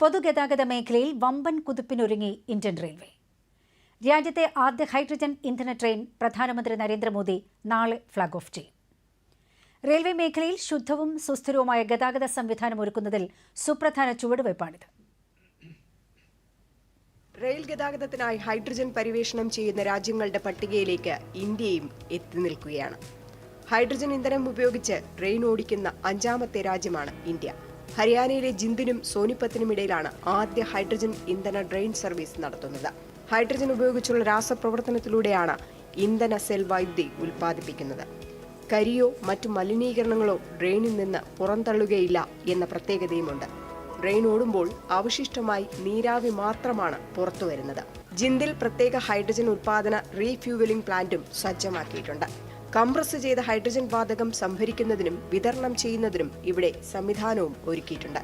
പൊതുഗതാഗത മേഖലയിൽ വമ്പൻ കുതിപ്പിനൊരുങ്ങി ഇന്ത്യൻ റെയിൽവേ. രാജ്യത്തെ ആദ്യ ഹൈഡ്രജൻ ഇന്ധന ട്രെയിൻ പ്രധാനമന്ത്രി നരേന്ദ്രമോദി നാളെ ഫ്ളാഗ് ഓഫ് ചെയ്യും. റെയിൽവേ മേഖലയിൽ ശുദ്ധവും സുസ്ഥിരവുമായ ഗതാഗത സംവിധാനം ഒരുക്കുന്നതിൽ സുപ്രധാന ചുവടുവയ്പ്പാണിത്. റെയിൽ ഗതാഗതത്തിനായി ഹൈഡ്രജൻ പരിവേഷണം ചെയ്യുന്ന രാജ്യങ്ങളുടെ പട്ടികയിലേക്ക് ഇന്ത്യയും എത്തി നിൽക്കുകയാണ്. ഹൈഡ്രജൻ ഇന്ധനം ഉപയോഗിച്ച് ട്രെയിൻ ഓടിക്കുന്ന 5ാമത്തെ രാജ്യമാണ് ഇന്ത്യ. ഹരിയാനയിലെ ജിന്ദിനും സോനിപത്തിനും ഇടയിലാണ് ആദ്യ ഹൈഡ്രജൻ ഇന്ധന ട്രെയിൻ സർവീസ് നടത്തുന്നത്. ഹൈഡ്രജൻ ഉപയോഗിച്ചുള്ള രാസപ്രവർത്തനത്തിലൂടെയാണ് ഇന്ധന സെൽ വൈദ്യുതി ഉൽപ്പാദിപ്പിക്കുന്നത്. കരിയോ മറ്റു മലിനീകരണങ്ങളോ ട്രെയിനിൽ നിന്ന് പുറന്തള്ളുകയില്ല എന്ന പ്രത്യേകതയുമുണ്ട്. ട്രെയിൻ ഓടുമ്പോൾ അവശിഷ്ടമായി നീരാവി മാത്രമാണ് പുറത്തുവരുന്നത്. ജിന്ദിൽ പ്രത്യേക ഹൈഡ്രജൻ ഉൽപ്പാദന റീഫ്യൂവലിംഗ് പ്ലാന്റും സജ്ജമാക്കിയിട്ടുണ്ട്. കംപ്രസ് ചെയ്ത ഹൈഡ്രജൻ വാതകം സംഭരിക്കുന്നതിനും വിതരണം ചെയ്യുന്നതിനും ഇവിടെ സംവിധാനവും ഒരുക്കിയിട്ടുണ്ട്.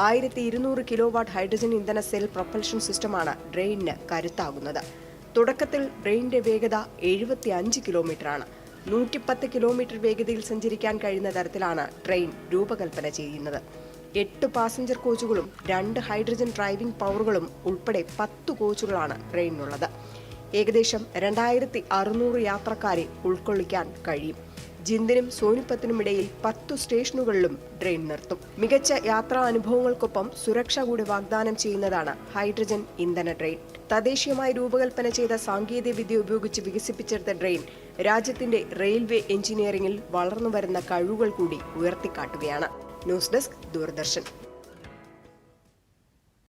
1200 കിലോവാട്ട് ഹൈഡ്രജൻ ഇന്ധന സെൽ പ്രൊപ്പൽഷൻ സിസ്റ്റമാണ് ട്രെയിനിന് കരുത്താകുന്നത്. തുടക്കത്തിൽ ട്രെയിനിന്റെ വേഗത 75 കിലോമീറ്ററാണ്. 110 കിലോമീറ്റർ വേഗതയിൽ സഞ്ചരിക്കാൻ കഴിയുന്ന തരത്തിലാണ് ട്രെയിൻ രൂപകൽപ്പന ചെയ്യുന്നത്. 8 പാസഞ്ചർ കോച്ചുകളും 2 ഹൈഡ്രജൻ ഡ്രൈവിംഗ് പവറുകളും ഉൾപ്പെടെ 10 കോച്ചുകളാണ് ട്രെയിനിനുള്ളത്. ഏകദേശം 2600 യാത്രക്കാരെ ഉൾക്കൊള്ളിക്കാൻ കഴിയും. ജിന്ദിനും സോനിപത്തിനും ഇടയിൽ 10 സ്റ്റേഷനുകളിലും ട്രെയിൻ നിർത്തും. മികച്ച യാത്രാ അനുഭവങ്ങൾക്കൊപ്പം സുരക്ഷ കൂടി വാഗ്ദാനം ചെയ്യുന്നതാണ് ഹൈഡ്രജൻ ഇന്ധന ട്രെയിൻ. തദ്ദേശീയമായി രൂപകൽപ്പന ചെയ്ത സാങ്കേതിക വിദ്യ ഉപയോഗിച്ച് വികസിപ്പിച്ചെടുത്ത ട്രെയിൻ രാജ്യത്തിന്റെ റെയിൽവേ എഞ്ചിനീയറിംഗിൽ വളർന്നുവരുന്ന കഴിവുകൾ കൂടി ഉയർത്തിക്കാട്ടുകയാണ്. News desk, Doordarshan.